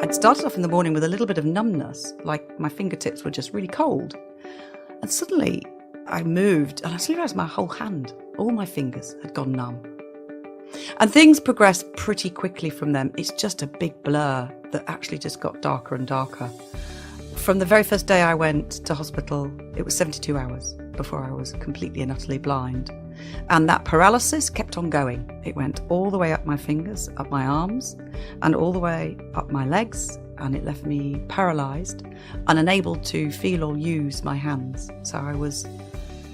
I'd started off in the morning with a little bit of numbness, like my fingertips were just really cold. And suddenly I moved and I suddenly realised my whole hand, all my fingers had gone numb. And things progressed pretty quickly from them. It's just a big blur that actually just got darker and darker. From the very first day I went to hospital, it was 72 hours before I was completely and utterly blind. And that paralysis kept on going. It went all the way up my fingers, up my arms, and all the way up my legs, and it left me paralysed and unable to feel or use my hands. So I was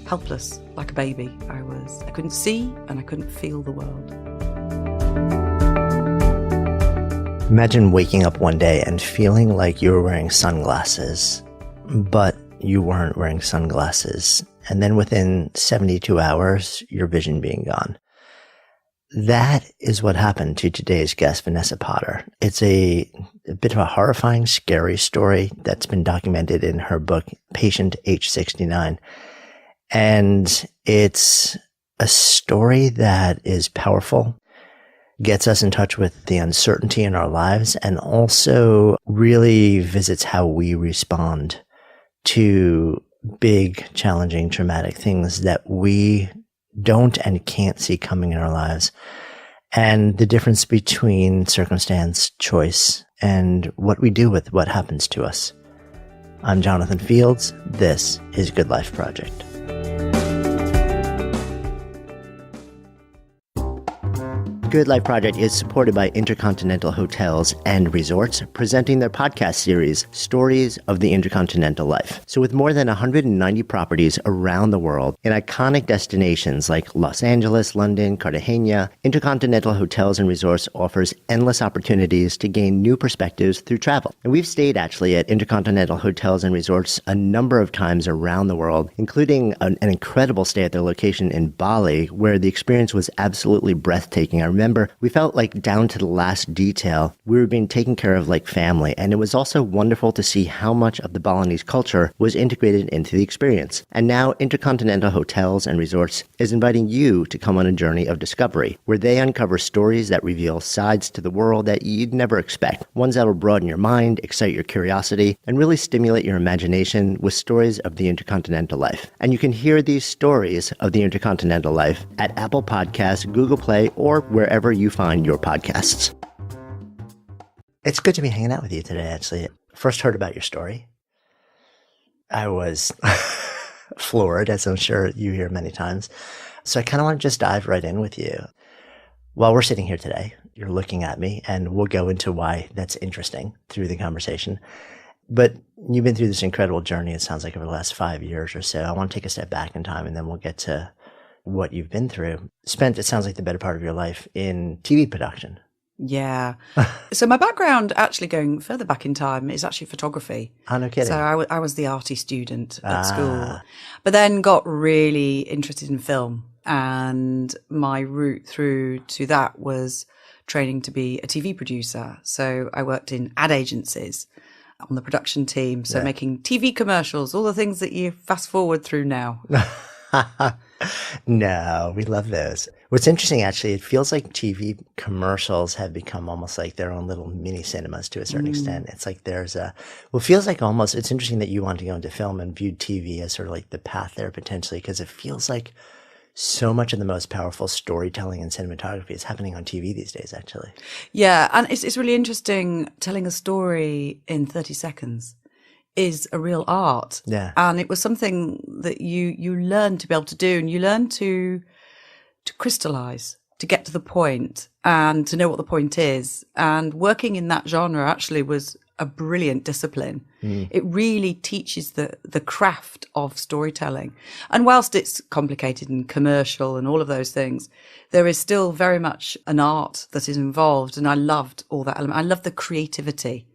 helpless, like a baby. I couldn't see and I couldn't feel the world. Imagine waking up one day and feeling like you were wearing sunglasses, but you weren't wearing sunglasses. And then within 72 hours, your vision being gone. That is what happened to today's guest, Vanessa Potter. It's a bit of a horrifying, scary story that's been documented in her book, Patient H69. And it's a story that is powerful, gets us in touch with the uncertainty in our lives, and also really visits how we respond to big, challenging, traumatic things that we don't and can't see coming in our lives, and the difference between circumstance, choice, and what we do with what happens to us. I'm Jonathan Fields. This is Good Life Project. Good Life Project is supported by Intercontinental Hotels and Resorts, presenting their podcast series, Stories of the Intercontinental Life. So with more than 190 properties around the world in iconic destinations like Los Angeles, London, Cartagena, Intercontinental Hotels and Resorts offers endless opportunities to gain new perspectives through travel. And we've stayed actually at Intercontinental Hotels and Resorts a number of times around the world, including an incredible stay at their location in Bali, where the experience was absolutely breathtaking. I remember we felt like down to the last detail, we were being taken care of like family. And it was also wonderful to see how much of the Balinese culture was integrated into the experience. And now Intercontinental Hotels and Resorts is inviting you to come on a journey of discovery, where they uncover stories that reveal sides to the world that you'd never expect. Ones that will broaden your mind, excite your curiosity, and really stimulate your imagination with stories of the intercontinental life. And you can hear these stories of the intercontinental life at Apple Podcasts, Google Play, or wherever you find your podcasts. It's good to be hanging out with you today, actually. First heard about your story. I was floored, as I'm sure you hear many times. So I kind of want to just dive right in with you. While we're sitting here today, you're looking at me, and we'll go into why that's interesting through the conversation. But you've been through this incredible journey, it sounds like, over the last 5 years or so. I want to take a step back in time, and then we'll get to what you've been through. Spent, it sounds like, the better part of your life in TV production. Yeah. So my background, actually going further back in time, is actually photography. Oh, no kidding. So I was the arty student at school, but then got really interested in film. And my route through to that was training to be a TV producer. So I worked in ad agencies on the production team. So making TV commercials, all the things that you fast forward through now. No, we love those. What's interesting, actually, it feels like TV commercials have become almost like their own little mini cinemas to a certain extent. It's like it feels like almost, it's interesting that you want to go into film and viewed TV as sort of like the path there potentially, because it feels like so much of the most powerful storytelling and cinematography is happening on TV these days, actually. Yeah, and it's really interesting telling a story in 30 seconds. Is a real art. Yeah. And it was something that you learn to be able to do, and you learn to crystallize, to get to the point and to know what the point is. And working in that genre actually was a brilliant discipline. It really teaches the craft of storytelling. And whilst it's complicated and commercial and all of those things, there is still very much an art that is involved. And I loved all that element. I loved the creativity.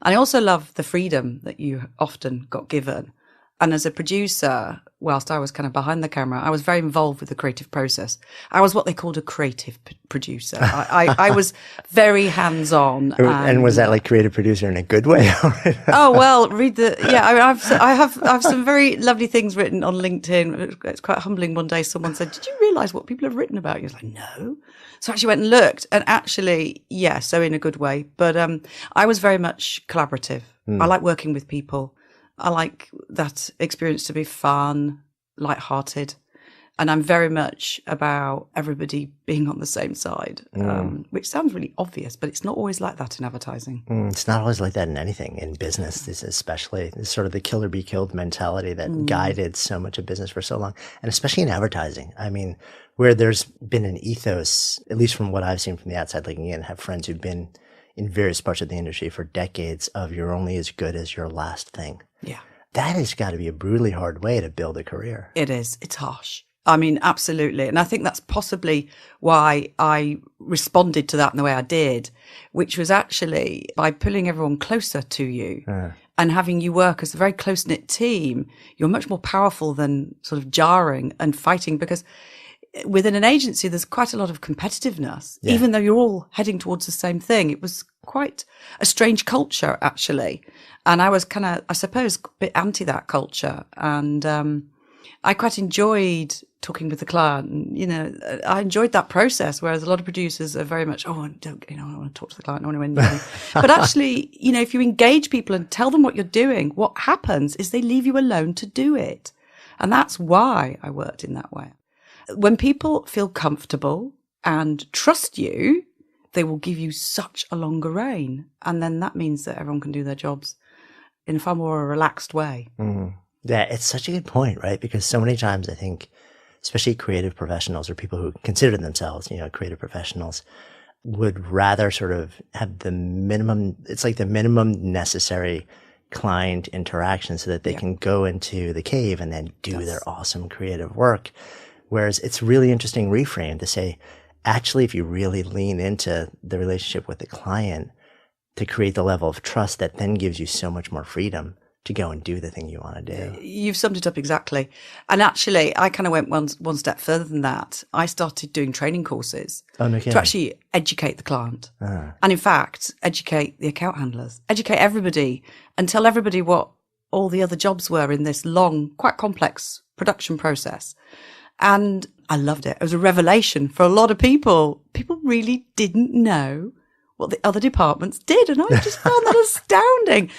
And I also love the freedom that you often got given And as a producer, whilst I was kind of behind the camera, I was very involved with the creative process. I was what they called a creative producer. I was very hands-on. And was that like creative producer in a good way? Oh, well, I have some very lovely things written on LinkedIn. It's quite humbling. One day someone said, "Did you realise what people have written about you?" I was like, "No." So I actually went and looked, and actually, yeah, so in a good way. But I was very much collaborative. I like working with people. I like that experience to be fun, lighthearted. And I'm very much about everybody being on the same side, which sounds really obvious, but it's not always like that in advertising. It's not always like that in anything, in business especially. It's sort of the kill or be killed mentality that guided so much of business for so long, and especially in advertising. I mean, where there's been an ethos, at least from what I've seen from the outside looking in, have friends who've been in various parts of the industry for decades of you're only as good as your last thing. Yeah. That has got to be a brutally hard way to build a career. It is. It's harsh. I mean, absolutely. And I think that's possibly why I responded to that in the way I did, which was actually by pulling everyone closer to you and having you work as a very close-knit team. You're much more powerful than sort of jarring and fighting, because within an agency, there's quite a lot of competitiveness, even though you're all heading towards the same thing. It was quite a strange culture, actually. And I was kind of, I suppose, a bit anti that culture. And I quite enjoyed talking with the client. You know, I enjoyed that process, whereas a lot of producers are very much, I don't want to talk to the client. I don't want to know. But actually, you know, if you engage people and tell them what you're doing, what happens is they leave you alone to do it. And that's why I worked in that way. When people feel comfortable and trust you, they will give you such a longer reign. And then that means that everyone can do their jobs in a far more relaxed way. Yeah, it's such a good point, right? Because so many times I think, especially creative professionals or people who consider themselves, you know, creative professionals, would rather sort of have the minimum, it's like the minimum necessary client interaction so that they can go into the cave and then do their awesome creative work. Whereas it's really interesting reframe to say, actually, if you really lean into the relationship with the client to create the level of trust that then gives you so much more freedom to go and do the thing you want to do. You've summed it up exactly. And actually, I kind of went one step further than that. I started doing training courses to actually educate the client. And in fact, educate the account handlers, educate everybody and tell everybody what all the other jobs were in this long, quite complex production process. And I loved it. It was a revelation for a lot of people. People really didn't know what the other departments did. And I just found that astounding.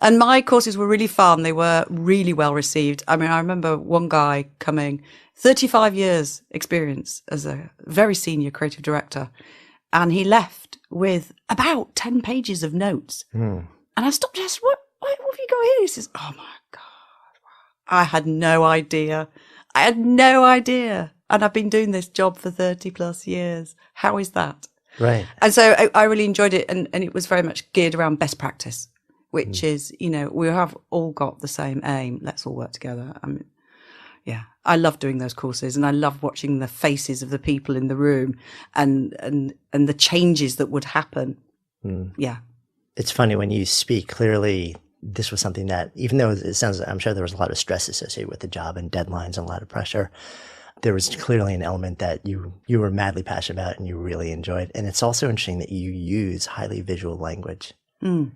And my courses were really fun. They were really well received. I mean, I remember one guy coming, 35 years experience as a very senior creative director. And he left with about 10 pages of notes. And I stopped and asked, what have you got here? He says, oh my God. I had no idea. And I've been doing this job for 30 plus years. How is that? Right. And so I really enjoyed it. And it was very much geared around best practice, which is, you know, we have all got the same aim. Let's all work together. I mean, yeah, I love doing those courses and I love watching the faces of the people in the room and the changes that would happen. Yeah. It's funny when you speak clearly. This was something that, even though it sounds, I'm sure there was a lot of stress associated with the job and deadlines and a lot of pressure, there was clearly an element that you were madly passionate about and you really enjoyed. And it's also interesting that you use highly visual language,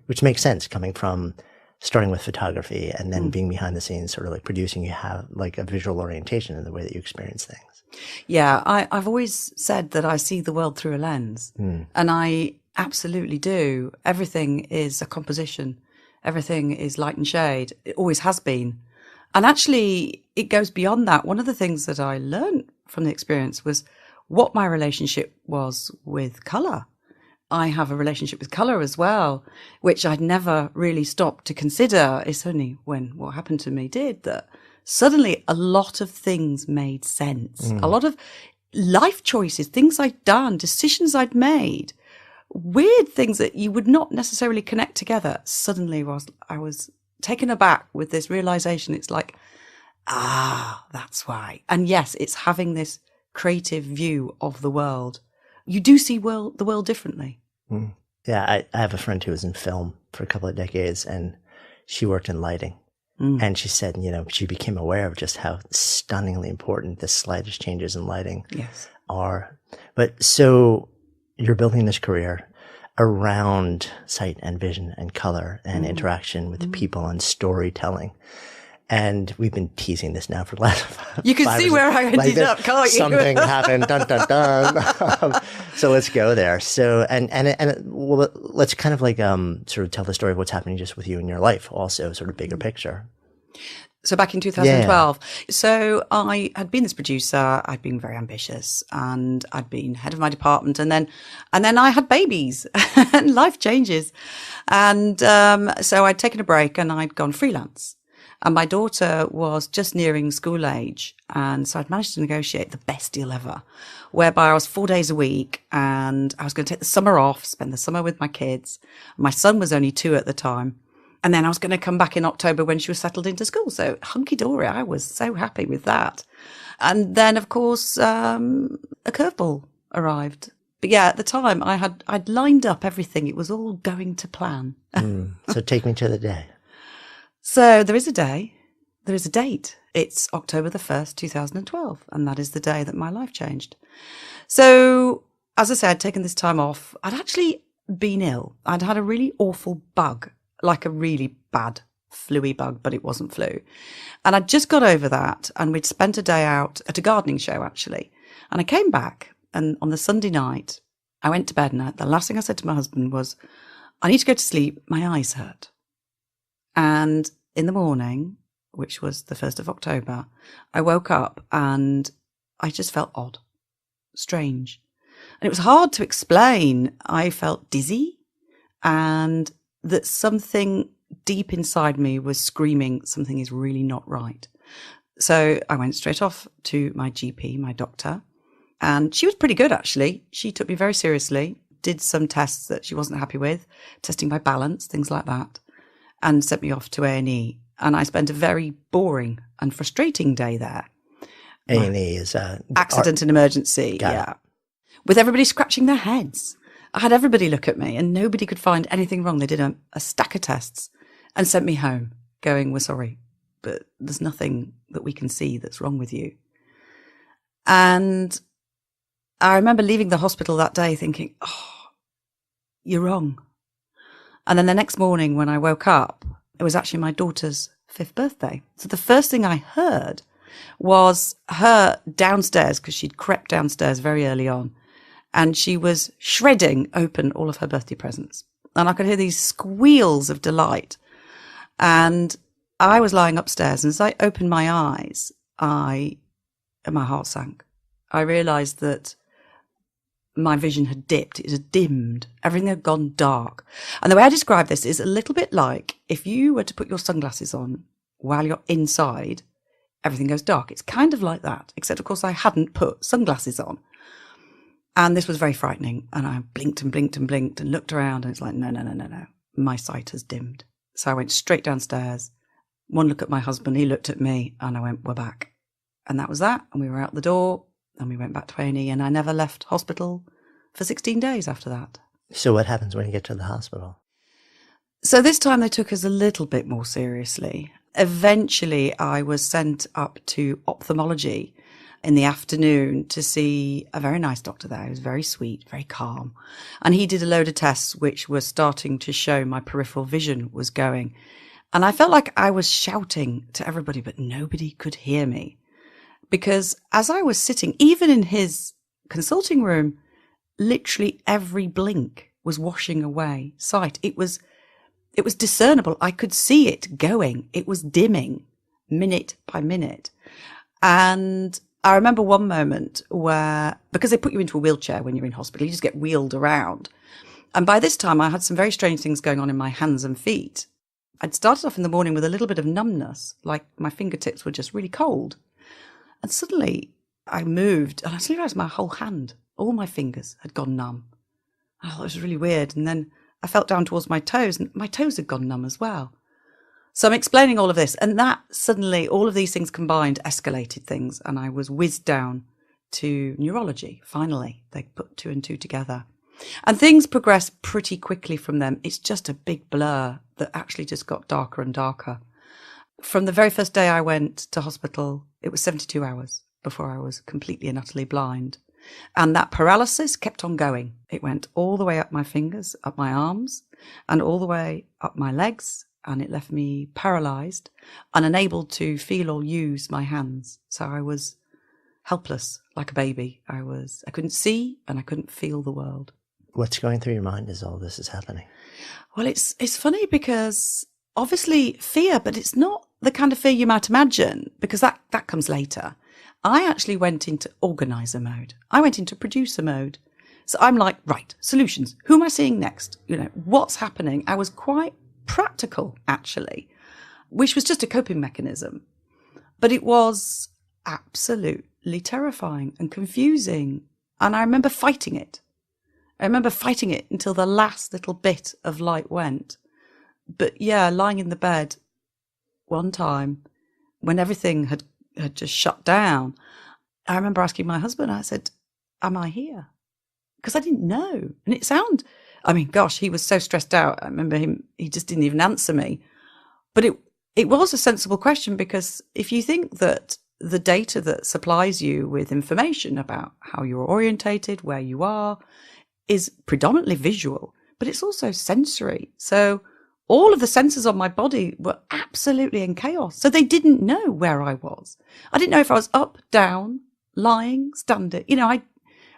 which makes sense coming from starting with photography and then being behind the scenes, sort of like producing. You have like a visual orientation in the way that you experience things. Yeah, I've always said that I see the world through a lens, and I absolutely do. Everything is a composition. Everything is light and shade. It always has been. And actually, it goes beyond that. One of the things that I learned from the experience was what my relationship was with colour. I have a relationship with colour as well, which I'd never really stopped to consider. It's only when what happened to me did that suddenly a lot of things made sense. A lot of life choices, things I'd done, decisions I'd made, weird things that you would not necessarily connect together. Suddenly I was taken aback with this realization. It's like, that's why. And yes, it's having this creative view of the world. You do see the world differently. Yeah, I have a friend who was in film for a couple of decades and she worked in lighting. And she said, she became aware of just how stunningly important the slightest changes in lighting are. But so you're building this career around sight and vision and color and interaction with people and storytelling. And we've been teasing this now for the last You can see where I ended up, can't you? Something happened, dun, dun, dun. So let's go there. So, well, let's kind of like, sort of tell the story of what's happening just with you in your life also, sort of bigger picture. So back in 2012, so I had been this producer, I'd been very ambitious and I'd been head of my department and then I had babies and life changes. And so I'd taken a break and I'd gone freelance. And my daughter was just nearing school age. And so I'd managed to negotiate the best deal ever, whereby I was 4 days a week and I was going to take the summer off, spend the summer with my kids. My son was only 2 at the time. And then I was going to come back in October when she was settled into school. So hunky-dory, I was so happy with that. And then, of course, a curveball arrived. But yeah, at the time, I'd lined up everything. It was all going to plan. So take me to the day. So there is a day, there is a date. It's October the 1st, 2012. And that is the day that my life changed. So, as I said, I'd taken this time off. I'd actually been ill. I'd had a really awful bug, like a really bad flu-y bug, but it wasn't flu. And I'd just got over that. And we'd spent a day out at a gardening show, actually. And I came back and on the Sunday night, I went to bed and the last thing I said to my husband was, I need to go to sleep. My eyes hurt. And in the morning, which was the 1st of October, I woke up and I just felt odd, strange. And it was hard to explain. I felt dizzy and that something deep inside me was screaming, something is really not right. So I went straight off to my GP, my doctor, and she was pretty good, actually. She took me very seriously, did some tests that she wasn't happy with, testing my balance, things like that, and sent me off to A&E. And I spent a very boring and frustrating day there. A&E is accident and emergency, yeah. With everybody scratching their heads. I had everybody look at me and nobody could find anything wrong. They did a stack of tests and sent me home going, we're sorry, but there's nothing that we can see that's wrong with you. And I remember leaving the hospital that day thinking, oh, you're wrong. And then the next morning when I woke up, it was actually my daughter's 5th birthday. So the first thing I heard was her downstairs, because she'd crept downstairs very early on, and she was shredding open all of her birthday presents. And I could hear these squeals of delight. And I was lying upstairs, and as I opened my eyes, my heart sank. I realised that my vision had dipped. It had dimmed. Everything had gone dark. And the way I describe this is a little bit like if you were to put your sunglasses on while you're inside, everything goes dark. It's kind of like that, except, of course, I hadn't put sunglasses on. And this was very frightening. And I blinked and blinked and blinked and looked around. And it's like, no. My sight has dimmed. So I went straight downstairs. One look at my husband. He looked at me and I went, we're back. And that was that. And we were out the door and we went back to A&E. And I never left hospital for 16 days after that. So what happens when you get to the hospital? So this time they took us a little bit more seriously. Eventually I was sent up to ophthalmology in the afternoon to see a very nice doctor there. He was very sweet, very calm. And he did a load of tests which were starting to show my peripheral vision was going. And I felt like I was shouting to everybody, but nobody could hear me. Because as I was sitting, even in his consulting room, literally every blink was washing away sight. It was discernible. I could see it going. It was dimming minute by minute. And I remember one moment where, because they put you into a wheelchair when you're in hospital, you just get wheeled around. And by this time I had some very strange things going on in my hands and feet. I'd started off in the morning with a little bit of numbness, like my fingertips were just really cold. And suddenly I moved and I suddenly realized my whole hand, all my fingers had gone numb. I thought it was really weird. And then I felt down towards my toes and my toes had gone numb as well. So I'm explaining all of this, and that suddenly, all of these things combined, escalated things, and I was whizzed down to neurology. Finally, they put 2 and 2 together. And things progressed pretty quickly from them. It's just a big blur that actually just got darker and darker. from the very first day I went to hospital, it was 72 hours before I was completely and utterly blind. And that paralysis kept on going. It went all the way up my fingers, up my arms, and all the way up my legs. And it left me paralyzed and unable to feel or use my hands. So I was helpless, like a baby. I couldn't see and I couldn't feel the world. What's going through your mind as all this is happening? Well, it's funny because obviously fear, but it's not the kind of fear you might imagine, because that comes later. I actually went into organizer mode. I went into producer mode. So I'm like, right, solutions. Who am I seeing next? What's happening? I was quite practical, actually, which was just a coping mechanism. But it was absolutely terrifying and confusing. And I remember fighting it. Until the last little bit of light went. But yeah, lying in the bed one time when everything had just shut down, I remember asking my husband, I said, am I here? Because I didn't know. And he was so stressed out. I remember he just didn't even answer me. But it was a sensible question, because if you think that the data that supplies you with information about how you're orientated, where you are, is predominantly visual, but it's also sensory. So all of the senses on my body were absolutely in chaos. So they didn't know where I was. I didn't know if I was up, down, lying, standing.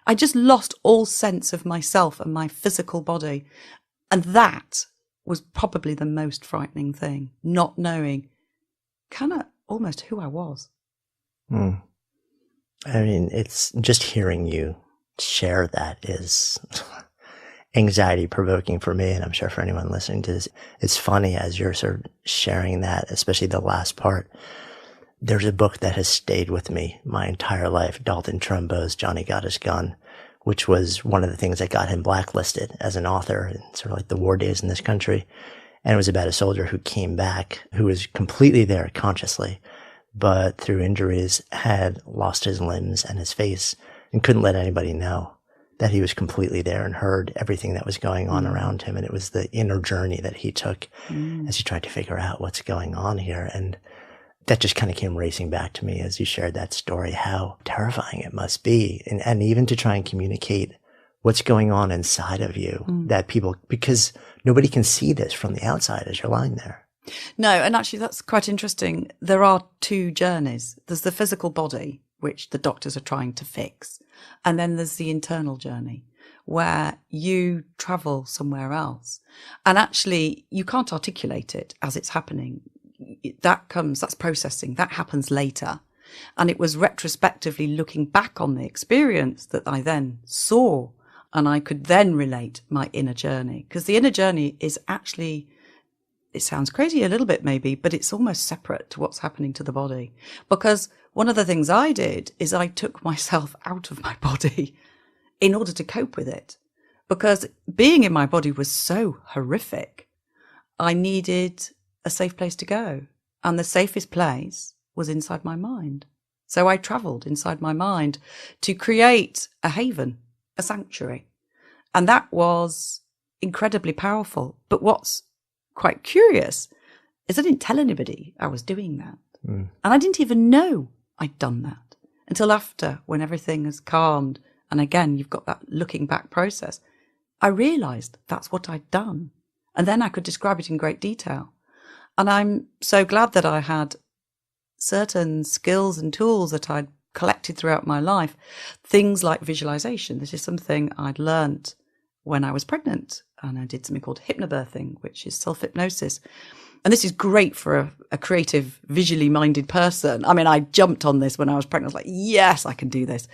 I just lost all sense of myself and my physical body. And that was probably the most frightening thing, not knowing kind of almost who I was. It's just hearing you share that is anxiety provoking for me, and I'm sure for anyone listening to this. It's funny as you're sort of sharing that, especially the last part. There's a book that has stayed with me my entire life, Dalton Trumbo's Johnny Got His Gun, which was one of the things that got him blacklisted as an author in sort of like the war days in this country. And it was about a soldier who came back, who was completely there consciously, but through injuries had lost his limbs and his face and couldn't let anybody know that he was completely there and heard everything that was going on around him. And it was the inner journey that he took as he tried to figure out what's going on here. And that just kind of came racing back to me as you shared that story, how terrifying it must be. And even to try and communicate what's going on inside of you that people, because nobody can see this from the outside as you're lying there. No, and actually that's quite interesting. There are two journeys. There's the physical body, which the doctors are trying to fix. And then there's the internal journey where you travel somewhere else. And actually you can't articulate it as it's happening. That's processing. That happens later. And it was retrospectively looking back on the experience that I then saw, and I could then relate my inner journey. Because the inner journey is actually, it sounds crazy a little bit maybe, but it's almost separate to what's happening to the body. Because one of the things I did is I took myself out of my body in order to cope with it. Because being in my body was so horrific. I needed a safe place to go. And the safest place was inside my mind. So I travelled inside my mind to create a haven, a sanctuary. And that was incredibly powerful. But what's quite curious is I didn't tell anybody I was doing that. And I didn't even know I'd done that until after, when everything has calmed. And again, you've got that looking back process. I realised that's what I'd done. And then I could describe it in great detail. And I'm so glad that I had certain skills and tools that I'd collected throughout my life. Things like visualization. This is something I'd learnt when I was pregnant. And I did something called hypnobirthing, which is self-hypnosis. And this is great for a creative, visually minded person. I mean, I jumped on this when I was pregnant. I was like, yes, I can do this.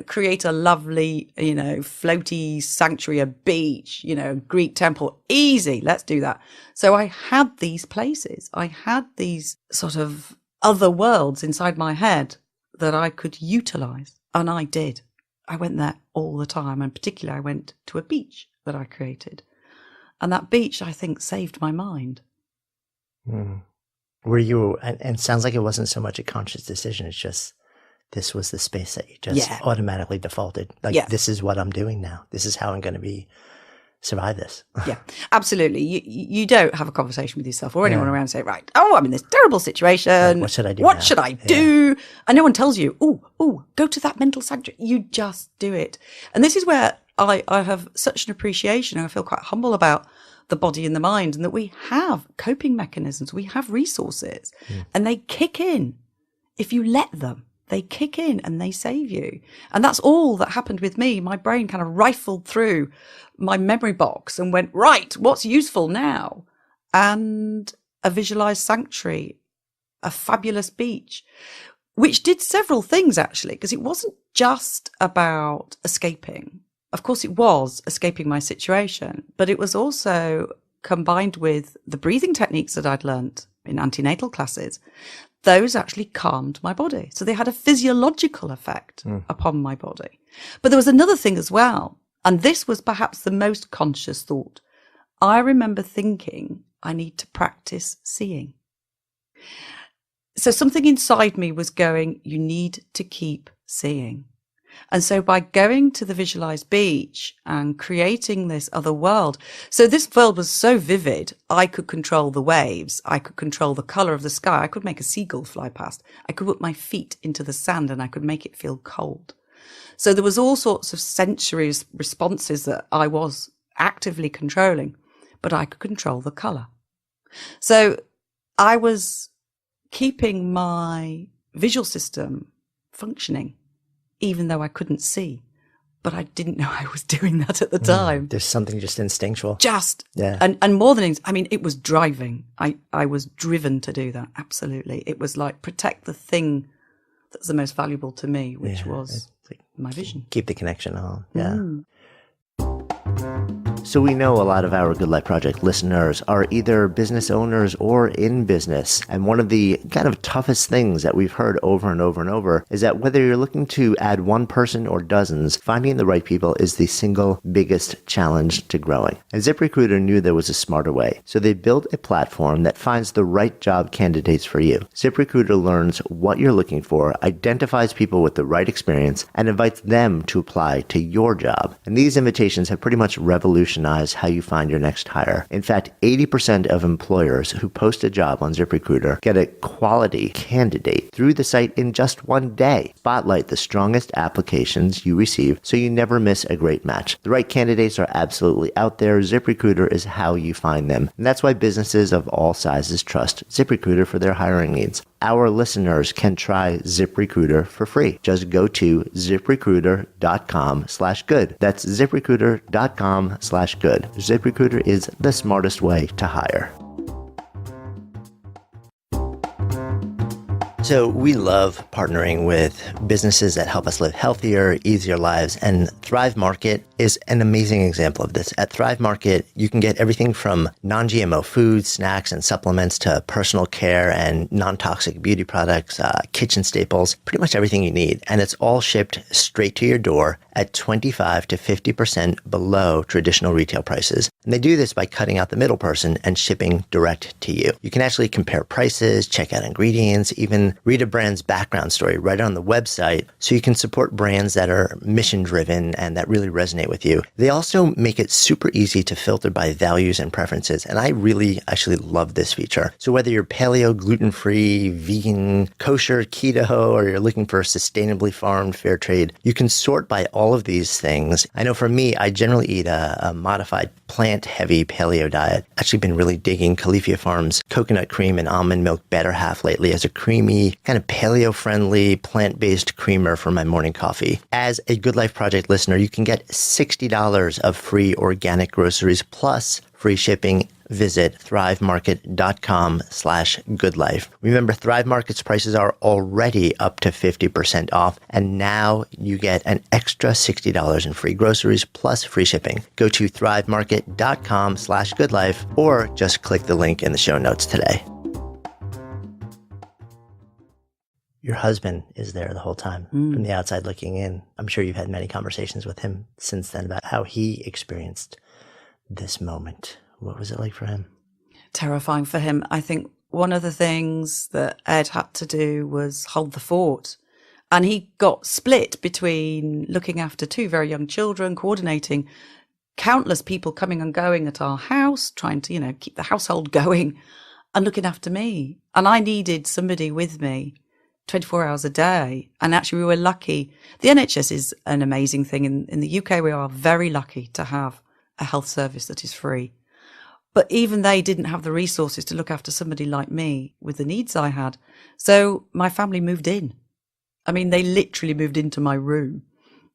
Create a lovely, floaty sanctuary, a beach, Greek temple. Easy. Let's do that. So I had these places. I had these sort of other worlds inside my head that I could utilize. And I did. I went there all the time. And particularly I went to a beach that I created. And that beach, I think, saved my mind. Were you, and it sounds like it wasn't so much a conscious decision, it's just, this was the space that you just automatically defaulted. Like, this is what I'm doing now. This is how I'm going to be survive this. Yeah, absolutely. You don't have a conversation with yourself or anyone around and say, right, oh, I'm in this terrible situation. What should I do? What should I do? And no one tells you, oh, go to that mental sanctuary. You just do it. And this is where I have such an appreciation, and I feel quite humble about the body and the mind, and that we have coping mechanisms, we have resources, and they kick in if you let them. They kick in and they save you. And that's all that happened with me. My brain kind of rifled through my memory box and went, right, what's useful now? And a visualized sanctuary, a fabulous beach, which did several things actually, because it wasn't just about escaping. Of course, it was escaping my situation, but it was also combined with the breathing techniques that I'd learned in antenatal classes. Those actually calmed my body. So they had a physiological effect upon my body. But there was another thing as well. And this was perhaps the most conscious thought. I remember thinking, I need to practice seeing. So something inside me was going, you need to keep seeing. And so by going to the visualized beach and creating this other world, so this world was so vivid, I could control the waves, I could control the color of the sky, I could make a seagull fly past, I could put my feet into the sand and I could make it feel cold. So there was all sorts of sensory responses that I was actively controlling, but I could control the color. So I was keeping my visual system functioning, even though I couldn't see, but I didn't know I was doing that at the time. There's something just instinctual. And more than, it was driving. I was driven to do that. Absolutely. It was like protect the thing that's the most valuable to me, which was like my vision. Keep the connection on. Yeah. So we know a lot of our Good Life Project listeners are either business owners or in business. And one of the kind of toughest things that we've heard over and over and over is that whether you're looking to add one person or dozens, finding the right people is the single biggest challenge to growing. And ZipRecruiter knew there was a smarter way. So they built a platform that finds the right job candidates for you. ZipRecruiter learns what you're looking for, identifies people with the right experience, and invites them to apply to your job. And these invitations have pretty much revolutionized how you find your next hire. In fact, 80% of employers who post a job on ZipRecruiter get a quality candidate through the site in just one day. Spotlight the strongest applications you receive so you never miss a great match. The right candidates are absolutely out there. ZipRecruiter is how you find them. And that's why businesses of all sizes trust ZipRecruiter for their hiring needs. Our listeners can try ZipRecruiter for free. Just go to ZipRecruiter.com/good. That's ZipRecruiter.com/good. ZipRecruiter is the smartest way to hire. So we love partnering with businesses that help us live healthier, easier lives, and Thrive Market is an amazing example of this. At Thrive Market, you can get everything from non-GMO foods, snacks, and supplements to personal care and non-toxic beauty products, kitchen staples, pretty much everything you need. And it's all shipped straight to your door at 25 to 50% below traditional retail prices. And they do this by cutting out the middle person and shipping direct to you. You can actually compare prices, check out ingredients, even read a brand's background story right on the website so you can support brands that are mission-driven and that really resonate with you. They also make it super easy to filter by values and preferences, and I really actually love this feature. So whether you're paleo, gluten-free, vegan, kosher, keto, or you're looking for sustainably farmed fair trade, you can sort by all of these things. I know for me, I generally eat a modified plant-heavy paleo diet. Actually been really digging Califia Farms coconut cream and almond milk Better Half lately as a creamy, kind of paleo-friendly, plant-based creamer for my morning coffee. As a Good Life Project listener, you can get $60 of free organic groceries plus free shipping. Visit thrivemarket.com/goodlife. Remember, Thrive Market's prices are already up to 50% off, and now you get an extra $60 in free groceries plus free shipping. Go to thrivemarket.com/goodlife or just click the link in the show notes today. Your husband is there the whole time from the outside looking in. I'm sure you've had many conversations with him since then about how he experienced this moment. What was it like for him? Terrifying for him. I think one of the things that Ed had to do was hold the fort. And he got split between looking after two very young children, coordinating countless people coming and going at our house, trying to, keep the household going and looking after me. And I needed somebody with me 24 hours a day. And actually, we were lucky. The NHS is an amazing thing. In the UK, we are very lucky to have a health service that is free. But even they didn't have the resources to look after somebody like me with the needs I had. So my family moved in. I mean, they literally moved into my room.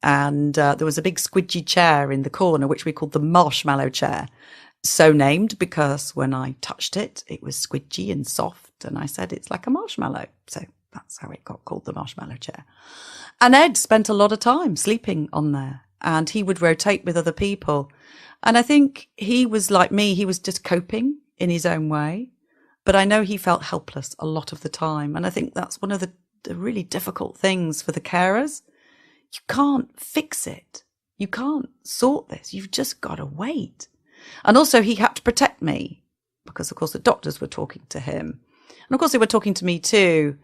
And there was a big squidgy chair in the corner, which we called the marshmallow chair. So named because when I touched it, it was squidgy and soft. And I said, it's like a marshmallow. So that's how it got called the marshmallow chair. And Ed spent a lot of time sleeping on there. And he would rotate with other people. And I think he was like me. He was just coping in his own way. But I know he felt helpless a lot of the time. And I think that's one of the really difficult things for the carers. You can't fix it. You can't sort this. You've just got to wait. And also he had to protect me because, of course, the doctors were talking to him. And, of course, they were talking to me too.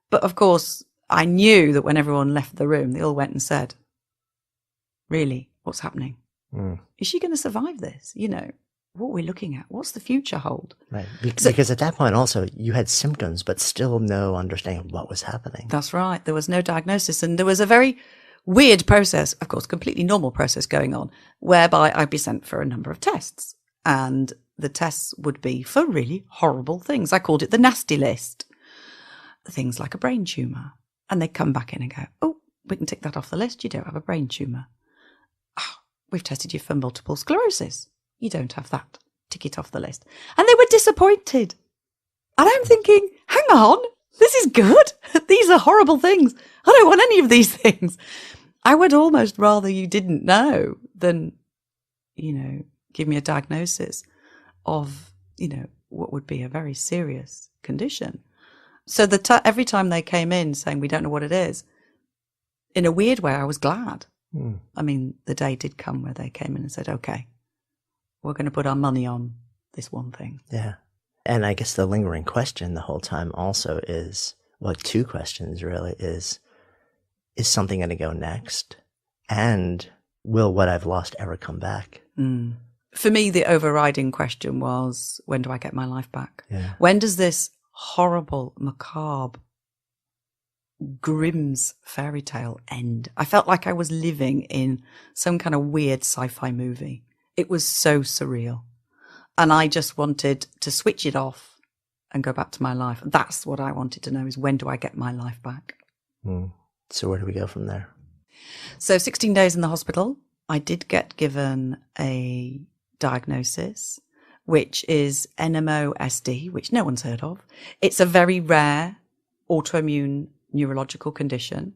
But, of course, I knew that when everyone left the room, they all went and said, really, what's happening? Is she going to survive this? What we're looking at, what's the future hold? Right. Because at that point also, you had symptoms, but still no understanding of what was happening. That's right. There was no diagnosis. And there was a very weird process, of course, completely normal process going on, whereby I'd be sent for a number of tests. And the tests would be for really horrible things. I called it the nasty list. Things like a brain tumour. And they'd come back in and go, oh, we can tick that off the list. You don't have a brain tumour. Oh, we've tested you for multiple sclerosis. You don't have that. Tick it off the list. And they were disappointed. And I'm thinking, hang on, this is good. These are horrible things. I don't want any of these things. I would almost rather you didn't know than, give me a diagnosis of, what would be a very serious condition. So every time they came in saying, we don't know what it is, in a weird way, I was glad. I mean, the day did come where they came in and said, okay, we're going to put our money on this one thing. Yeah. And I guess the lingering question the whole time also is, well, two questions really is something going to go next? And will what I've lost ever come back? For me, the overriding question was, when do I get my life back? Yeah. When does this horrible, macabre, Grimm's fairy tale end? I felt like I was living in some kind of weird sci-fi movie. It was so surreal. And I just wanted to switch it off and go back to my life. That's what I wanted to know, is when do I get my life back? So where do we go from there? So 16 days in the hospital, I did get given a diagnosis, which is NMOSD, which no one's heard of. It's a very rare autoimmune neurological condition,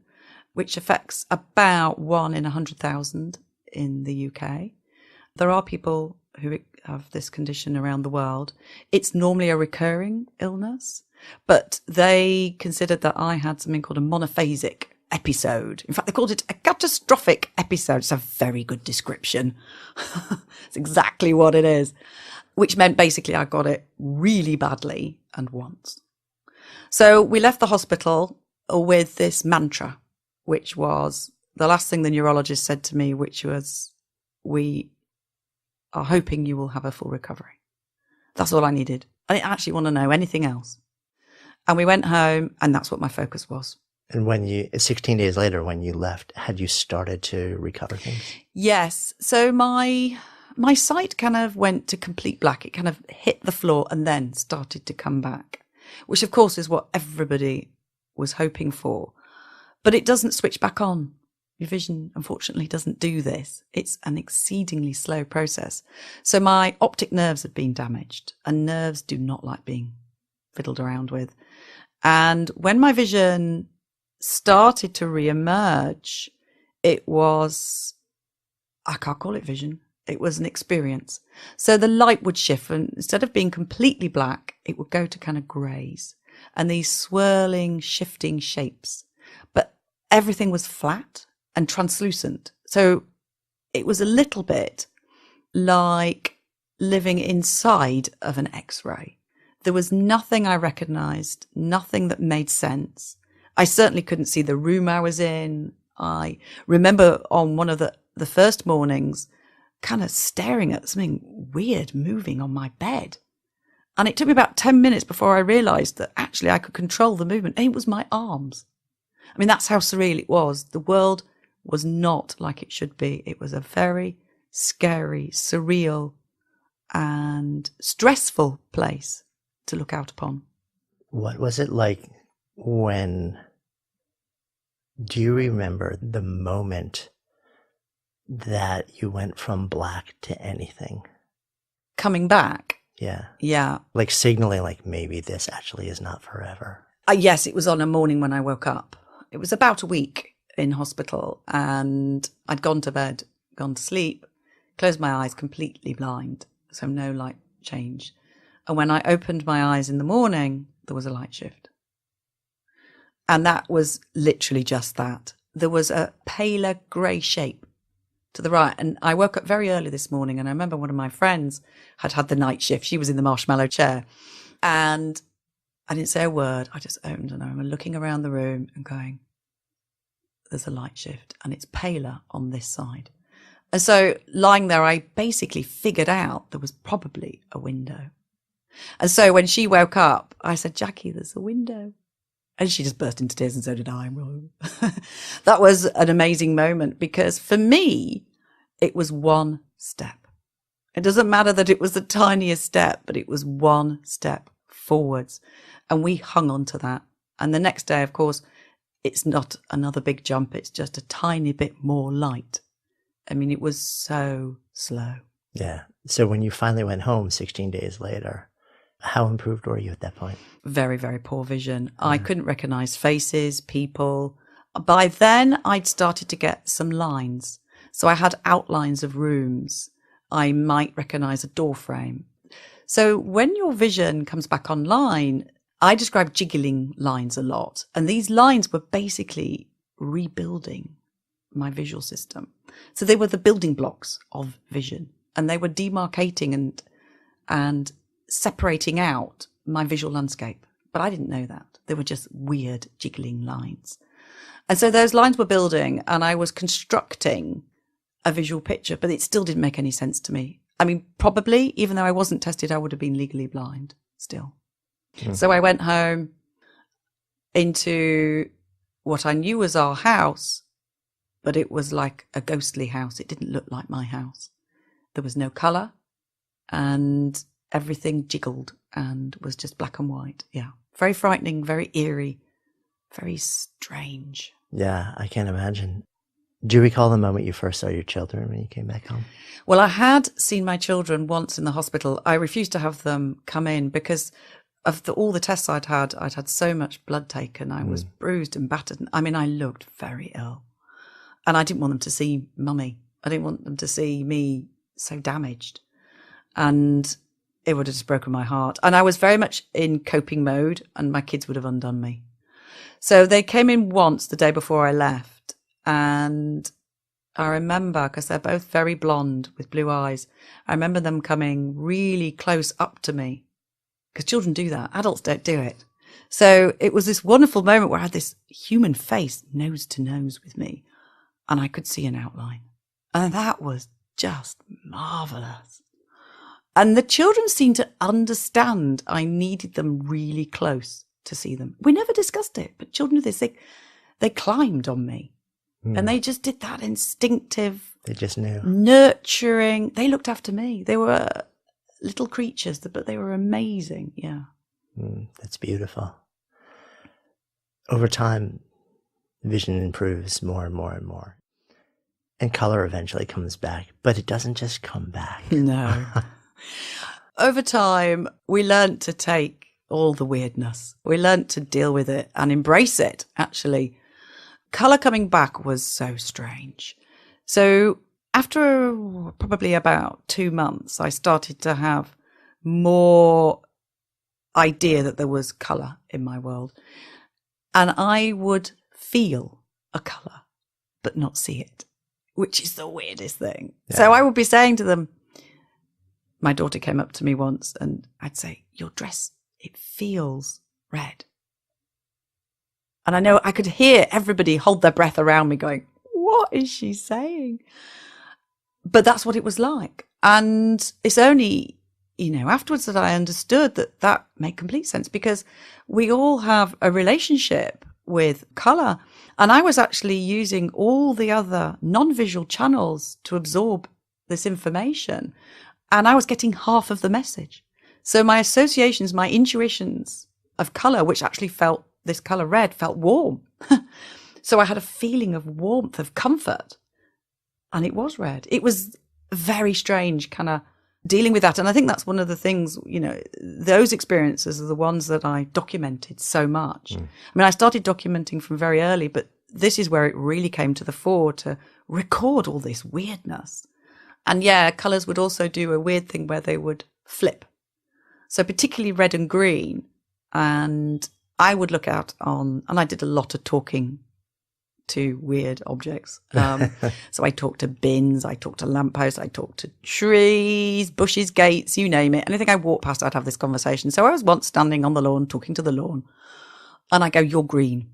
which affects about 1 in 100,000 in the UK. There are people who have this condition around the world. It's normally a recurring illness, but they considered that I had something called a monophasic episode. In fact, they called it a catastrophic episode. It's a very good description. It's exactly what it is, which meant basically I got it really badly and once. So we left the hospital with this mantra, which was the last thing the neurologist said to me, which was, we are hoping you will have a full recovery. That's all I needed. I didn't actually want to know anything else. And we went home, and that's what my focus was. And 16 days later, when you left, had you started to recover things? Yes. So my sight kind of went to complete black. It kind of hit the floor and then started to come back, which of course is what everybody was hoping for. But it doesn't switch back on. Your vision, unfortunately, doesn't do this. It's an exceedingly slow process. So my optic nerves had been damaged, and nerves do not like being fiddled around with. And when my vision started to re-emerge, it was, I can't call it vision. It was an experience. So the light would shift, and instead of being completely black, it would go to kind of greys and these swirling, shifting shapes. But everything was flat and translucent. So it was a little bit like living inside of an X-ray. There was nothing I recognized, nothing that made sense. I certainly couldn't see the room I was in. I remember on one of the first mornings, kind of staring at something weird moving on my bed. And it took me about 10 minutes before I realised that actually I could control the movement. And it was my arms. I mean, that's how surreal it was. The world was not like it should be. It was a very scary, surreal and stressful place to look out upon. What was it like when, do you remember the moment that you went from black to anything? Coming back? Yeah. Yeah. Like signaling like maybe this actually is not forever. Yes, it was on a morning when I woke up. It was about a week in hospital and I'd gone to bed, gone to sleep, closed my eyes, completely blind, so no light change. And when I opened my eyes in the morning, there was a light shift. And that was literally just that. There was a paler grey shape to the right. And I woke up very early this morning and I remember one of my friends had had the night shift. She was in the marshmallow chair. And I didn't say a word. I just opened and I remember looking around the room and going, there's a light shift and it's paler on this side. And so lying there, I basically figured out there was probably a window. And so when she woke up, I said, Jackie, there's a window. And she just burst into tears and so did I. That was an amazing moment because for me, it was one step. It doesn't matter that it was the tiniest step, but it was one step forwards. And we hung on to that. And the next day, of course, it's not another big jump. It's just a tiny bit more light. I mean, it was so slow. Yeah. So when you finally went home 16 days later, how improved were you at that point? Very, very poor vision. I couldn't recognize faces, people. By then, I'd started to get some lines. So I had outlines of rooms. I might recognize a door frame. So when your vision comes back online, I describe jiggling lines a lot. And these lines were basically rebuilding my visual system. So they were the building blocks of vision. And they were demarcating and separating out my visual landscape. But I didn't know that. They were just weird jiggling lines. And so those lines were building and I was constructing a visual picture, but it still didn't make any sense to me. I mean, probably, even though I wasn't tested, I would have been legally blind still. So I went home into what I knew was our house, but it was like a ghostly house. It didn't look like my house. There was no colour and everything jiggled and was just black and white. Yeah. Very frightening, very eerie, very strange. Yeah, I can't imagine. Do you recall the moment you first saw your children when you came back home? Well, I had seen my children once in the hospital. I refused to have them come in because of all the tests I'd had so much blood taken. I was bruised and battered. I mean, I looked very ill. And I didn't want them to see mummy. I didn't want them to see me so damaged. And it would have just broken my heart. And I was very much in coping mode and my kids would have undone me. So they came in once the day before I left. And I remember, because they're both very blonde with blue eyes, I remember them coming really close up to me. Because children do that. Adults don't do it. So it was this wonderful moment where I had this human face nose to nose with me. And I could see an outline. And that was just marvellous. And the children seemed to understand I needed them really close to see them. We never discussed it, but children do this. They climbed on me. And they just did that instinctive. They just knew. Nurturing. They looked after me. They were little creatures, but they were amazing. Yeah. That's beautiful. Over time, vision improves more and more and more. And color eventually comes back, but it doesn't just come back. No. Over time, we learnt to take all the weirdness. We learnt to deal with it and embrace it, actually. Colour coming back was so strange. So after probably about 2 months, I started to have more idea that there was colour in my world. And I would feel a colour, but not see it, which is the weirdest thing. Yeah. So I would be saying to them, my daughter came up to me once and I'd say, your dress, it feels red. And I know I could hear everybody hold their breath around me going, what is she saying? But that's what it was like. And it's only, afterwards that I understood that that made complete sense, because we all have a relationship with colour. And I was actually using all the other non-visual channels to absorb this information. And I was getting half of the message. So my associations, my intuitions of colour, which actually felt, this colour red felt warm. So I had a feeling of warmth, of comfort. And it was red. It was very strange kind of dealing with that. And I think that's one of the things, those experiences are the ones that I documented so much. I mean, I started documenting from very early, but this is where it really came to the fore, to record all this weirdness. And yeah, colours would also do a weird thing where they would flip. So particularly red and green. And I would look out on, and I did a lot of talking to weird objects. So I talked to bins, I talked to lampposts, I talked to trees, bushes, gates, you name it. Anything I walked past, I'd have this conversation. So I was once standing on the lawn, talking to the lawn, and I go, "You're green.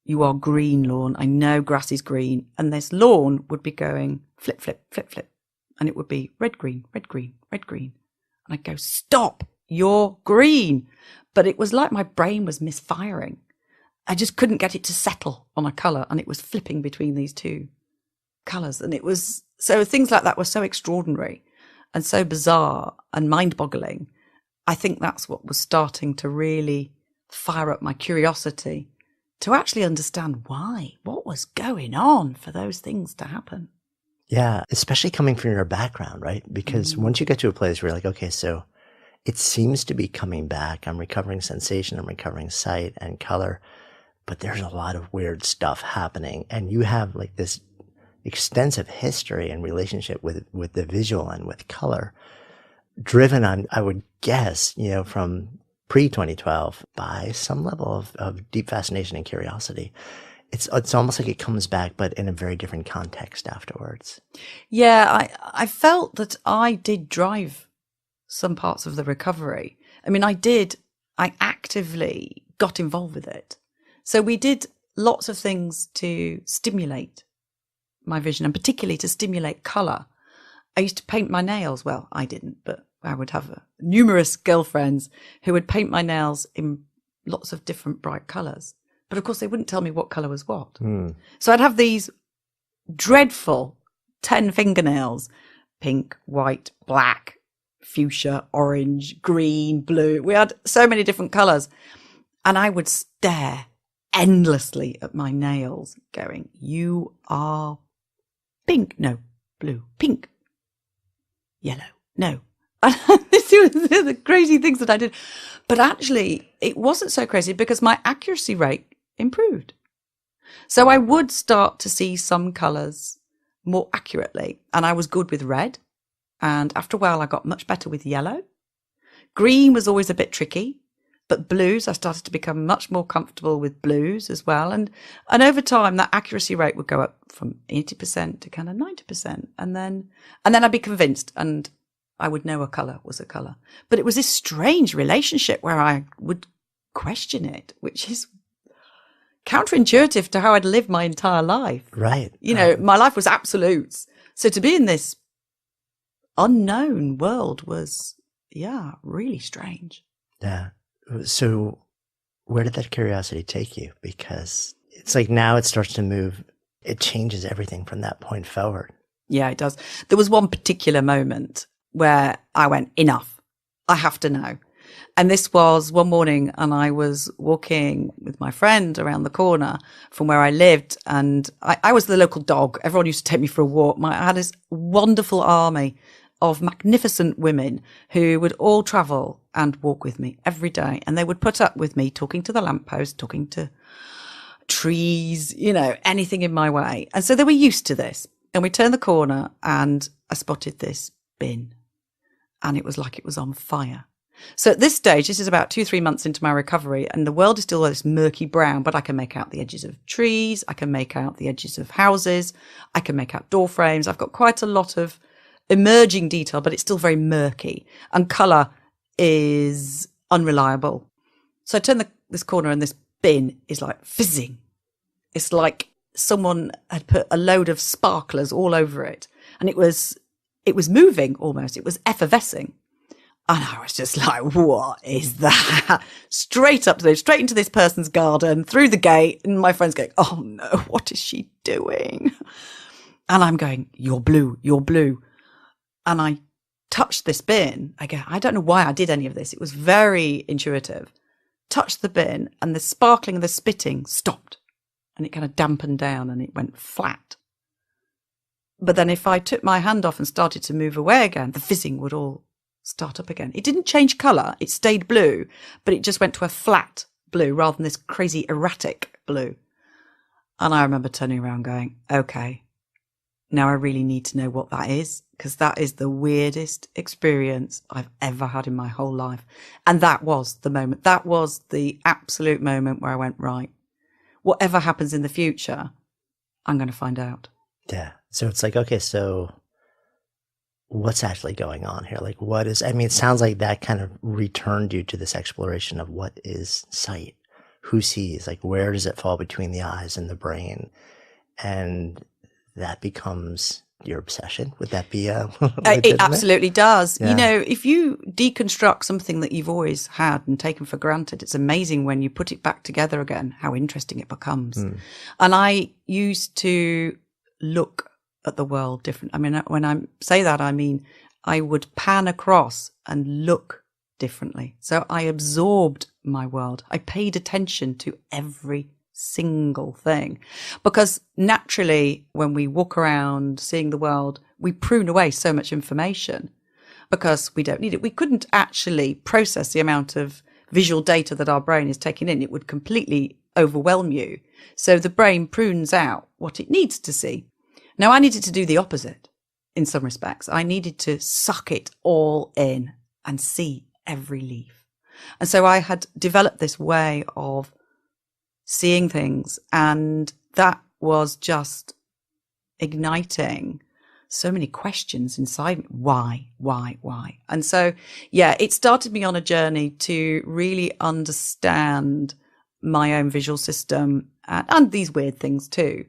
You are green, lawn. I know grass is green." And this lawn would be going flip, flip, flip, flip. And it would be red, green, red, green, red, green. And I'd go, "Stop, you're green." But it was like my brain was misfiring. I just couldn't get it to settle on a colour, and it was flipping between these two colours. And it was, so things like that were so extraordinary and so bizarre and mind-boggling. I think that's what was starting to really fire up my curiosity to actually understand why, what was going on for those things to happen. Yeah, especially coming from your background, right? Because once you get to a place where you're like, okay, so it seems to be coming back. I'm recovering sensation, I'm recovering sight and color. But there's a lot of weird stuff happening. And you have like this extensive history and relationship with the visual and with color, driven on, I would guess, from pre-2012 by some level of deep fascination and curiosity. It's almost like it comes back, but in a very different context afterwards. Yeah, I felt that I did drive some parts of the recovery. I mean, I actively got involved with it. So we did lots of things to stimulate my vision, and particularly to stimulate colour. I used to paint my nails. Well, I didn't, but I would have numerous girlfriends who would paint my nails in lots of different bright colours. But of course, they wouldn't tell me what colour was what. So I'd have these dreadful 10 fingernails, pink, white, black, fuchsia, orange, green, blue. We had so many different colours. And I would stare endlessly at my nails going, "You are pink, no, blue, pink, yellow, no." This was the crazy things that I did. But actually, it wasn't so crazy because my accuracy rate improved. So I would start to see some colours more accurately. And I was good with red. And after a while, I got much better with yellow. Green was always a bit tricky. But blues, I started to become much more comfortable with blues as well. And over time, that accuracy rate would go up from 80% to kind of 90%. And then I'd be convinced, and I would know a colour was a colour. But it was this strange relationship where I would question it, which is counterintuitive to how I'd lived my entire life. Right. My life was absolutes. So to be in this unknown world was, really strange. Yeah. So where did that curiosity take you? Because it's like now it starts to move. It changes everything from that point forward. Yeah, it does. There was one particular moment where I went, enough. I have to know. And this was one morning, and I was walking with my friend around the corner from where I lived. And I was the local dog. Everyone used to take me for a walk. I had this wonderful army of magnificent women who would all travel and walk with me every day. And they would put up with me talking to the lamppost, talking to trees, anything in my way. And so they were used to this. And we turned the corner and I spotted this bin, and it was like it was on fire. So at this stage, this is about 2-3 months into my recovery, and the world is still this murky brown, but I can make out the edges of trees. I can make out the edges of houses. I can make out door frames. I've got quite a lot of emerging detail, but it's still very murky, and colour is unreliable. So I turn this corner and this bin is like fizzing. It's like someone had put a load of sparklers all over it, and it was moving almost. It was effervescing. And I was just like, what is that? Straight into this person's garden, through the gate. And my friend's going, oh no, what is she doing? And I'm going, you're blue, you're blue. And I touched this bin. I don't know why I did any of this. It was very intuitive. Touched the bin, and the sparkling and the spitting stopped. And it kind of dampened down and it went flat. But then if I took my hand off and started to move away again, the fizzing would all start up again. It didn't change colour. It stayed blue, but it just went to a flat blue rather than this crazy erratic blue. And I remember turning around going, okay, now I really need to know what that is, because that is the weirdest experience I've ever had in my whole life. And that was the moment. That was the absolute moment where I went, right, whatever happens in the future, I'm going to find out. Yeah. So it's like, okay, so what's actually going on here? Like, what is, I mean, it sounds like that kind of returned you to this exploration of what is sight, who sees, like, where does it fall between the eyes and the brain? And that becomes your obsession. Would that be it absolutely does. Yeah. You know, if you deconstruct something that you've always had and taken for granted, it's amazing when you put it back together again, how interesting it becomes. And I used to look at the world different. I mean, when I say that, I mean, I would pan across and look differently. So I absorbed my world. I paid attention to every single thing, because naturally when we walk around seeing the world, we prune away so much information because we don't need it. We couldn't actually process the amount of visual data that our brain is taking in. It would completely overwhelm you. So the brain prunes out what it needs to see. Now, I needed to do the opposite in some respects. I needed to suck it all in and see every leaf. And so I had developed this way of seeing things, and that was just igniting so many questions inside me. Why? And so, yeah, it started me on a journey to really understand my own visual system and these weird things too.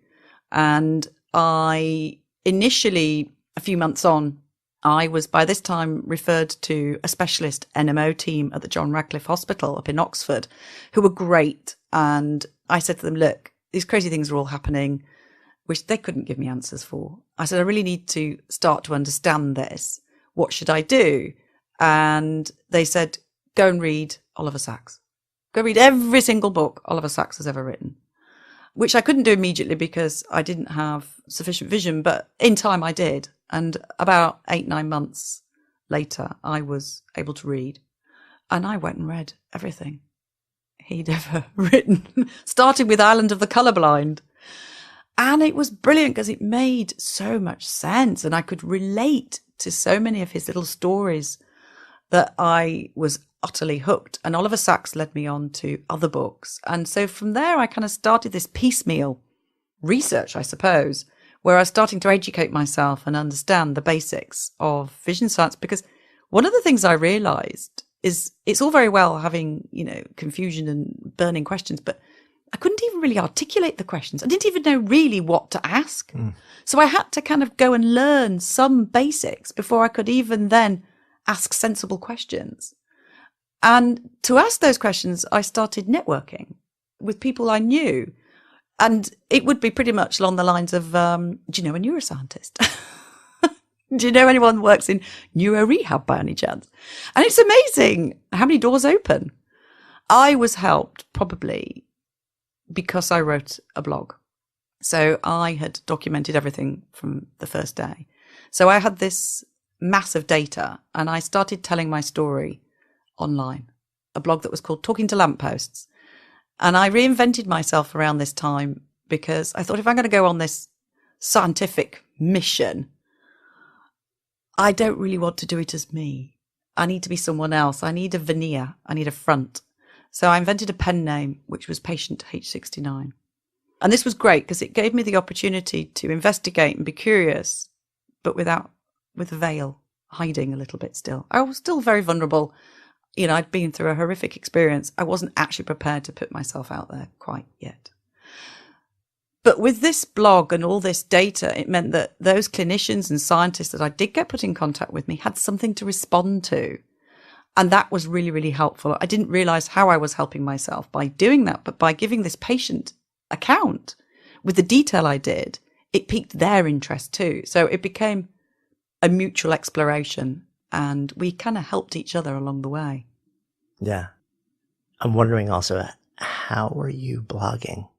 And I initially, a few months on, I was by this time referred to a specialist NMO team at the John Radcliffe Hospital up in Oxford, who were great. And I said to them, look, these crazy things are all happening, which they couldn't give me answers for. I said, I really need to start to understand this. What should I do? And they said, go and read Oliver Sacks. Go read every single book Oliver Sacks has ever written, which I couldn't do immediately because I didn't have sufficient vision. But in time I did. And about 8-9 months later, I was able to read. And I went and read everything he'd ever written, starting with Island of the Colourblind. And it was brilliant because it made so much sense. And I could relate to so many of his little stories that I was utterly hooked. And Oliver Sacks led me on to other books. And so from there, I kind of started this piecemeal research, I suppose, where I was starting to educate myself and understand the basics of vision science. Because one of the things I realized is it's all very well having, you know, confusion and burning questions, but I couldn't even really articulate the questions. I didn't even know really what to ask. So I had to kind of go and learn some basics before I could even then ask sensible questions. And to ask those questions, I started networking with people I knew. And it would be pretty much along the lines of, do you know a neuroscientist? Do you know anyone who works in neuro rehab by any chance? And it's amazing how many doors open. I was helped probably because I wrote a blog. So I had documented everything from the first day. So I had this massive data and I started telling my story online, a blog that was called Talking to Lampposts. And I reinvented myself around this time because I thought if I'm going to go on this scientific mission, I don't really want to do it as me. I need to be someone else. I need a veneer. I need a front. So I invented a pen name, which was Patient H69. And this was great because it gave me the opportunity to investigate and be curious, but with a veil, hiding a little bit still. I was still very vulnerable. You know, I'd been through a horrific experience. I wasn't actually prepared to put myself out there quite yet. But with this blog and all this data, it meant that those clinicians and scientists that I did get put in contact with me had something to respond to. And that was really, really helpful. I didn't realize how I was helping myself by doing that, but by giving this patient account with the detail I did, it piqued their interest too. So it became a mutual exploration, and we kind of helped each other along the way. Yeah. I'm wondering also, how were you blogging?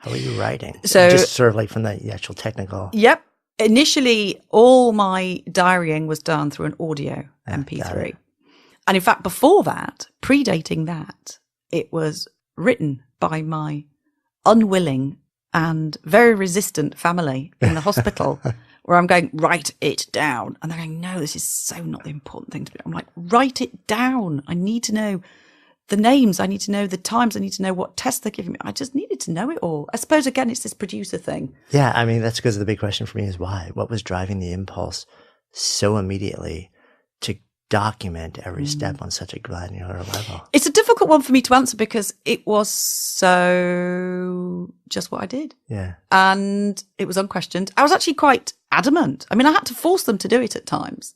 How were you writing? So just sort of like from the actual technical. Yep. Initially, all my diarying was done through an audio MP3. And in fact, before that, predating that, it was written by my unwilling and very resistant family in the hospital, where I'm going, write it down. And they're going, no, this is so not the important thing to do. I'm like, write it down. I need to know the names. I need to know the times. I need to know what tests they're giving me. I just needed to know it all. I suppose, again, it's this producer thing. Yeah, I mean, that's because the big question for me is why? What was driving the impulse so immediately to document every step on such a granular level? It's a difficult one for me to answer because it was so just what I did. Yeah. And it was unquestioned. I was actually quite adamant. I mean, I had to force them to do it at times.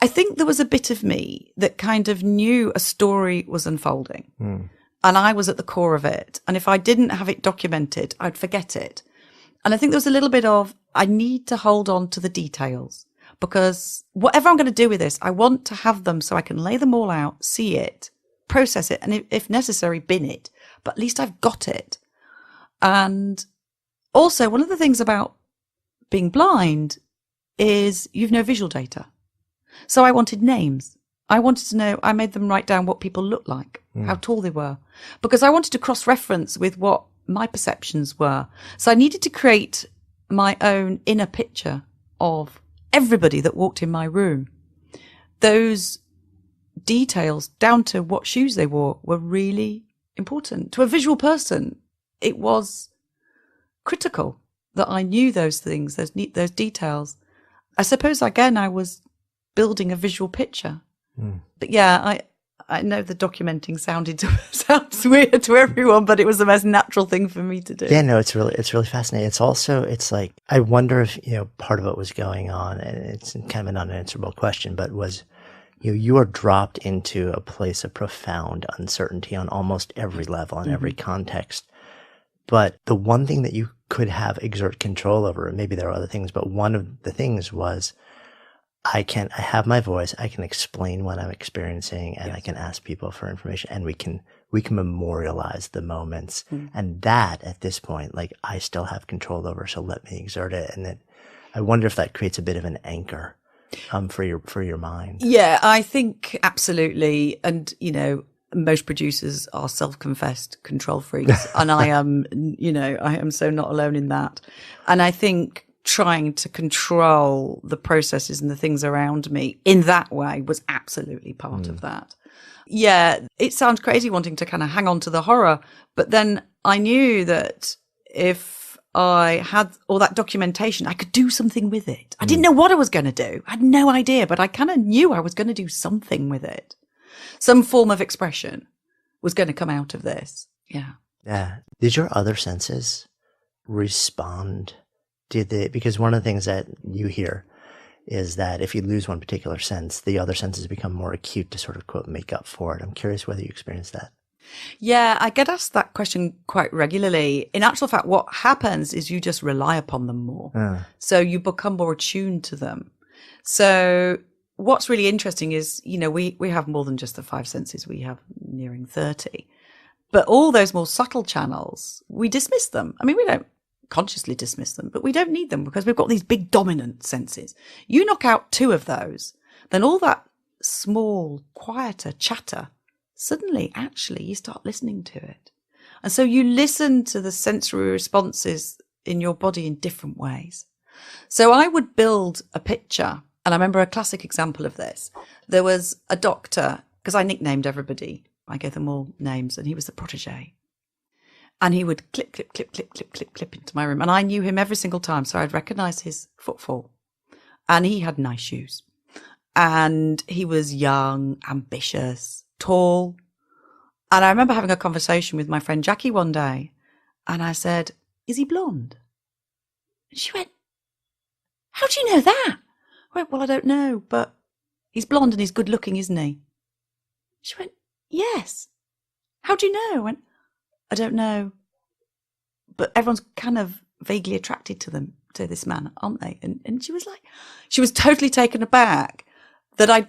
I think there was a bit of me that kind of knew a story was unfolding and I was at the core of it. And if I didn't have it documented, I'd forget it. And I think there was a little bit of, I need to hold on to the details. Because whatever I'm going to do with this, I want to have them so I can lay them all out, see it, process it, and if necessary, bin it. But at least I've got it. And also, one of the things about being blind is you've no visual data. So I wanted names. I wanted to know, I made them write down what people looked like, how tall they were, because I wanted to cross-reference with what my perceptions were. So I needed to create my own inner picture of everybody that walked in my room. Those details, down to what shoes they wore, were really important. To a visual person, it was critical that I knew those things, those details. I suppose, again, I was building a visual picture. But yeah, I know the documenting sounds weird to everyone, but it was the most natural thing for me to do. Yeah, no, it's really fascinating. It's like, I wonder if, part of what was going on, and it's kind of an unanswerable question, but was, you are dropped into a place of profound uncertainty on almost every level, in every context. But the one thing that you could exert control over, and maybe there are other things, but one of the things was, I have my voice, I can explain what I'm experiencing, and I can ask people for information, and we can memorialize the moments. And that, at this point, like, I still have control over, so let me exert it. And then I wonder if that creates a bit of an anchor for your mind. Yeah, I think absolutely. And, most producers are self-confessed control freaks, and I am so not alone in that. And I think trying to control the processes and the things around me in that way was absolutely part of that. Yeah, it sounds crazy wanting to kind of hang on to the horror, but then I knew that if I had all that documentation, I could do something with it. I didn't know what I was going to do. I had no idea, but I kind of knew I was going to do something with it. Some form of expression was going to come out of this. Yeah. Yeah. Did your other senses respond? Because one of the things that you hear is that if you lose one particular sense, the other senses become more acute to sort of, quote, make up for it. I'm curious whether you experienced that. Yeah, I get asked that question quite regularly. In actual fact, what happens is you just rely upon them more. So you become more attuned to them. So what's really interesting is, we have more than just the 5 senses. We have nearing 30. But all those more subtle channels, we dismiss them. I mean, we don't consciously dismiss them, but we don't need them because we've got these big dominant senses. You knock out 2 of those, then all that small, quieter chatter, suddenly, actually, you start listening to it. And so you listen to the sensory responses in your body in different ways. So I would build a picture, and I remember a classic example of this. There was a doctor, because I nicknamed everybody. I gave them all names, and he was the protege. And he would clip, clip, clip, clip, clip, clip, clip into my room. And I knew him every single time. So I'd recognize his footfall. And he had nice shoes. And he was young, ambitious, tall. And I remember having a conversation with my friend Jackie one day. And I said, is he blonde? And she went, how do you know that? I went, well, I don't know, but he's blonde and he's good looking, isn't he? She went, yes. How do you know? I went, I don't know. But everyone's kind of vaguely attracted to this man, aren't they? And she was like, she was totally taken aback that I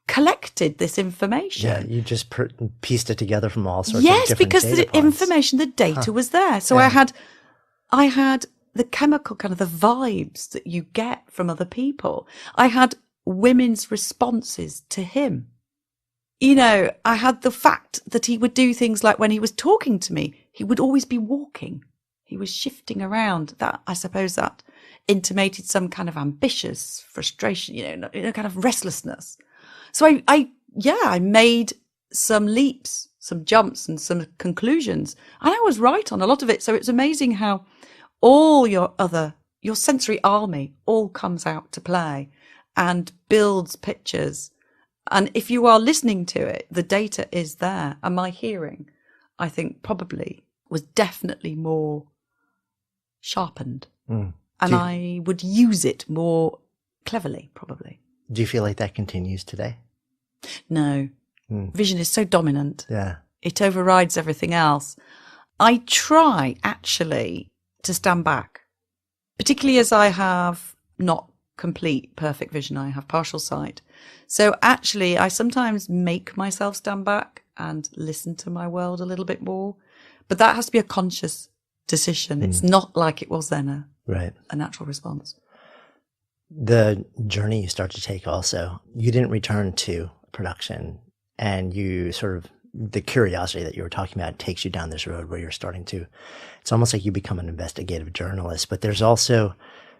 collected this information. Yeah, you just pieced it together from all sorts of yes, different because data the points. information, the data was there. So I had the chemical, kind of the vibes that you get from other people. I had women's responses to him. You know, I had the fact that he would do things like when he was talking to me, he would always be walking. He was shifting around. That, I suppose, that intimated some kind of ambitious frustration, you know, kind of restlessness. So I made some leaps, some jumps and some conclusions. And I was right on a lot of it. So it's amazing how all your sensory army all comes out to play and builds pictures. And if you are listening to it, the data is there. And my hearing, I think, probably was definitely more sharpened. And I would use it more cleverly, probably. Do you feel like that continues today? No. Vision is so dominant. Yeah. It overrides everything else. I try, actually, to stand back, particularly as I have not complete perfect vision. I have partial sight. So actually, I sometimes make myself stand back and listen to my world a little bit more. But that has to be a conscious decision. It's not like it was then a natural response. The journey you start to take also, you didn't return to production, and you sort of, the curiosity that you were talking about takes you down this road where you're starting to, it's almost like you become an investigative journalist, but there's also,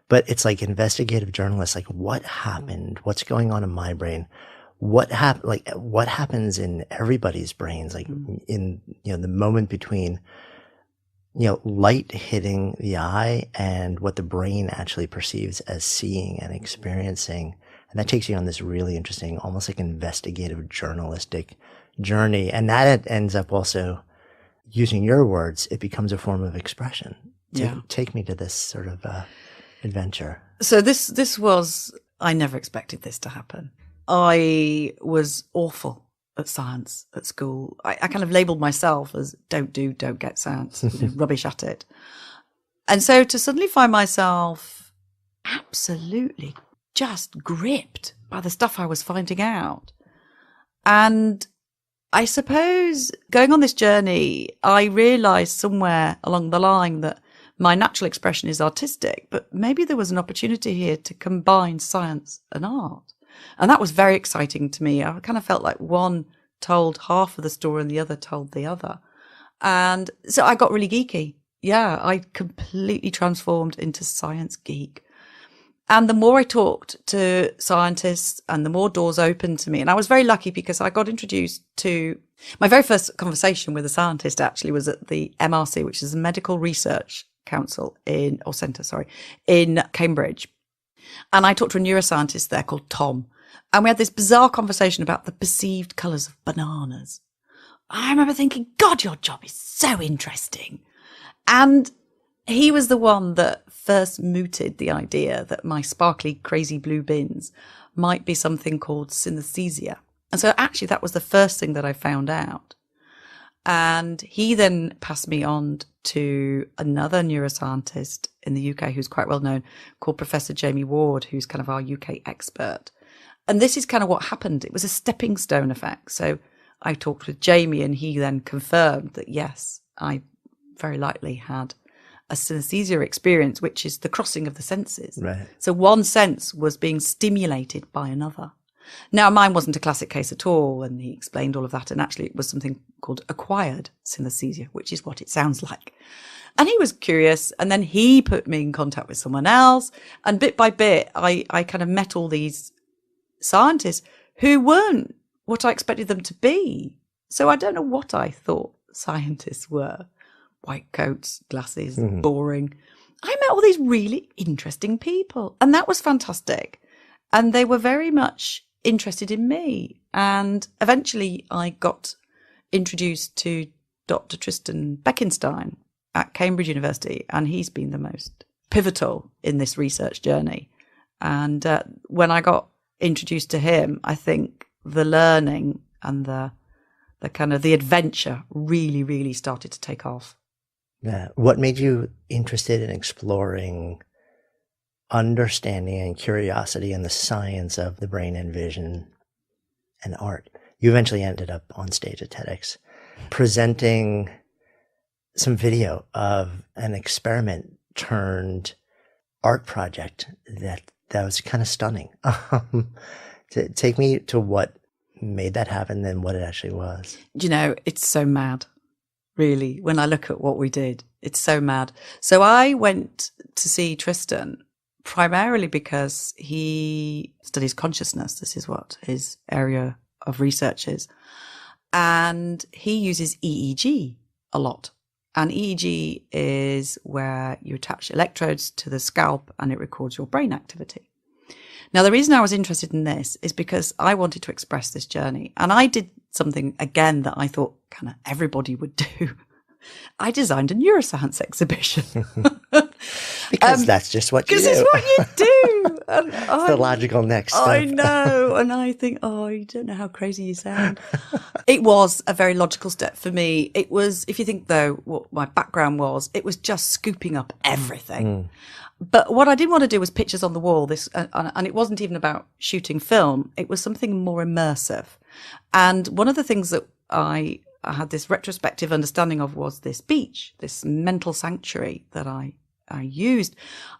but it's like investigative journalist, like what happened? What's going on in my brain? What happens in everybody's brains? Like in, you know, the moment between, you know, light hitting the eye and what the brain actually perceives as seeing and experiencing. And that takes you on this really interesting, almost like investigative journalistic journey. And that ends up also, using your words, it becomes a form of expression. Take me to this sort of adventure. So this was, I never expected this to happen. I was awful at science at school. I kind of labelled myself as don't get science, rubbish at it. And so to suddenly find myself absolutely just gripped by the stuff I was finding out. And I suppose going on this journey, I realised somewhere along the line that my natural expression is artistic, but maybe there was an opportunity here to combine science and art. And that was very exciting to me. I kind of felt like one told half of the story and the other told the other. And so I got really geeky. Yeah, I completely transformed into science geek. And the more I talked to scientists and the more doors opened to me. And I was very lucky because I got introduced to, my very first conversation with a scientist actually was at the MRC, which is the Medical Research Council in Cambridge. And I talked to a neuroscientist there called Tom. And we had this bizarre conversation about the perceived colours of bananas. I remember thinking, God, your job is so interesting. And he was the one that first mooted the idea that my sparkly, crazy blue bins might be something called synesthesia. And so actually that was the first thing that I found out. And he then passed me on to another neuroscientist in the UK who's quite well known, called Professor Jamie Ward, who's kind of our UK expert. And this is kind of what happened. It was a stepping stone effect. So I talked with Jamie and he then confirmed that, yes, I very likely had a synesthesia experience, which is the crossing of the senses. Right. So one sense was being stimulated by another. Now, mine wasn't a classic case at all, and he explained all of that, and actually it was something called acquired synesthesia, which is what it sounds like. And he was curious, and then he put me in contact with someone else, and bit by bit, I kind of met all these scientists who weren't what I expected them to be. So I don't know what I thought scientists were. White coats, glasses, boring. I met all these really interesting people, and that was fantastic. And they were very much interested in me. And eventually I got introduced to Dr. Tristan Beckenstein. at Cambridge University, and he's been the most pivotal in this research journey. And when I got introduced to him, I think the learning and the kind of the adventure really, really started to take off. Yeah. What made you interested in exploring understanding and curiosity and the science of the brain and vision and art? You eventually ended up on stage at TEDx presenting some video of an experiment turned art project that was kind of stunning. Take me to what made that happen and what it actually was. You know, it's so mad, really. When I look at what we did, it's so mad. So I went to see Tristan primarily because he studies consciousness. This is what his area of research is. And he uses EEG a lot. And EEG is where you attach electrodes to the scalp and it records your brain activity. Now, the reason I was interested in this is because I wanted to express this journey. And I did something, again, that I thought kind of everybody would do. I designed a neuroscience exhibition. Because that's just what you do. Because it's what you do. And it's the logical next step. I know. And I think, you don't know how crazy you sound. It was a very logical step for me. It was, if you think, though, what my background was, it was just scooping up everything. But what I didn't want to do was pictures on the wall. And it wasn't even about shooting film. It was something more immersive. And one of the things that I had this retrospective understanding of was this beach, this mental sanctuary that I used.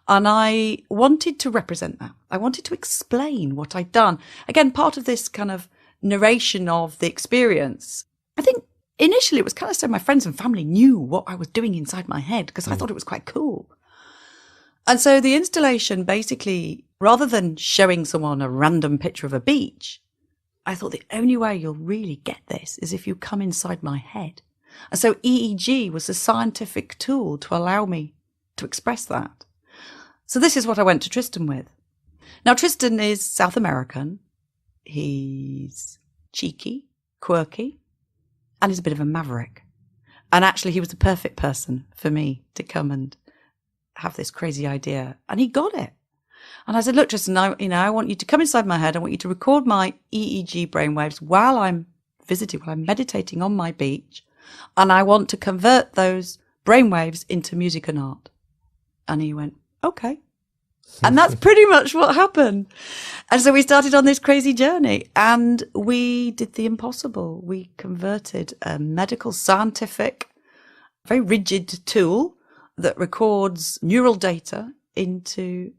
And I wanted to represent that. I wanted to explain what I'd done. Again, part of this kind of narration of the experience. I think initially it was kind of so my friends and family knew what I was doing inside my head because I thought it was quite cool. And so the installation basically, rather than showing someone a random picture of a beach, I thought the only way you'll really get this is if you come inside my head. And so EEG was a scientific tool to allow me to express that. So this is what I went to Tristan with. Now, Tristan is South American. He's cheeky, quirky, and he's a bit of a maverick. And actually, he was the perfect person for me to come and have this crazy idea. And he got it. And I said, look, Tristan, I want you to come inside my head. I want you to record my EEG brainwaves while I'm visiting, while I'm meditating on my beach. And I want to convert those brainwaves into music and art. And he went, okay. And that's pretty much what happened. And so we started on this crazy journey and we did the impossible. We converted a medical, scientific, very rigid tool that records neural data into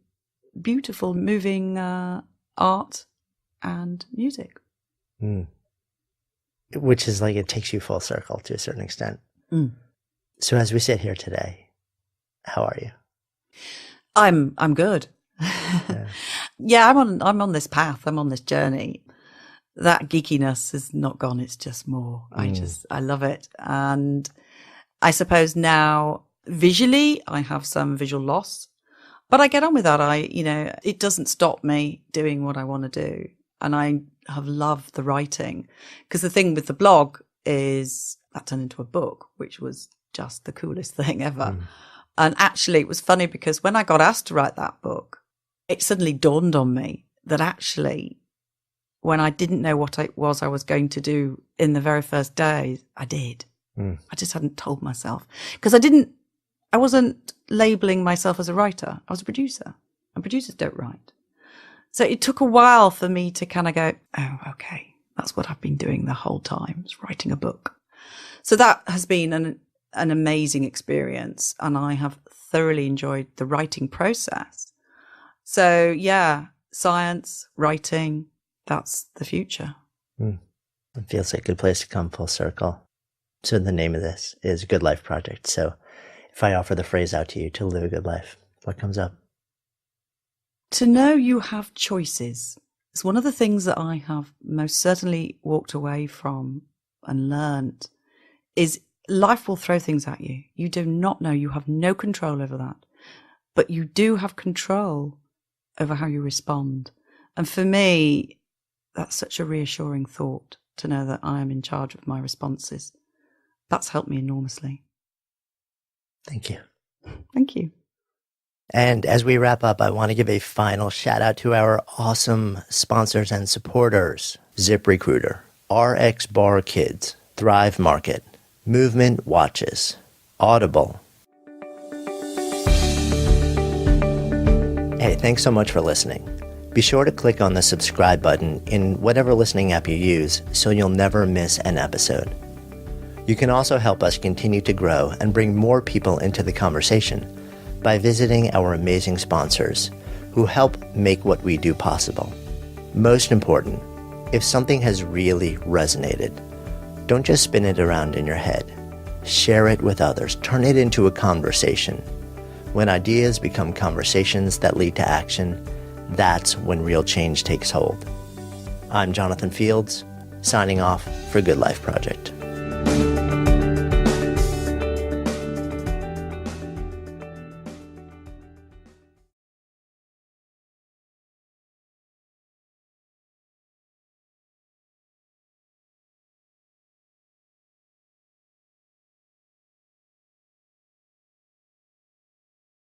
beautiful, moving art and music. Which is like, it takes you full circle to a certain extent. So as we sit here today, how are you? I'm good. Yeah, I'm on this path. I'm on this journey. That geekiness is not gone. It's just more. I love it. And I suppose now visually I have some visual loss, but I get on with that. It doesn't stop me doing what I want to do. And I have loved the writing because the thing with the blog is that turned into a book, which was just the coolest thing ever. And actually, it was funny because when I got asked to write that book, it suddenly dawned on me that actually, when I didn't know what it was I was going to do in the very first days, I did. I just hadn't told myself because I wasn't labeling myself as a writer. I was a producer, and producers don't write. So it took a while for me to kind of go, oh, okay, that's what I've been doing the whole time, is writing a book. So that has been an amazing experience, and I have thoroughly enjoyed the writing process. So yeah, science, writing, that's the future. It feels like a good place to come full circle. So the name of this is Good Life Project. So if I offer the phrase out to you to live a good life, what comes up? To know you have choices. It's one of the things that I have most certainly walked away from and learned is life will throw things at you. You do not know. You have no control over that. But you do have control over how you respond. And for me, that's such a reassuring thought to know that I am in charge of my responses. That's helped me enormously. Thank you. Thank you. And as we wrap up, I want to give a final shout out to our awesome sponsors and supporters: ZipRecruiter, RX Bar Kids, Thrive Market, Movement Watches, Audible. Hey, thanks so much for listening. Be sure to click on the subscribe button in whatever listening app you use so you'll never miss an episode. You can also help us continue to grow and bring more people into the conversation by visiting our amazing sponsors who help make what we do possible. Most important, if something has really resonated, don't just spin it around in your head. Share it with others. Turn it into a conversation. When ideas become conversations that lead to action, that's when real change takes hold. I'm Jonathan Fields, signing off for Good Life Project.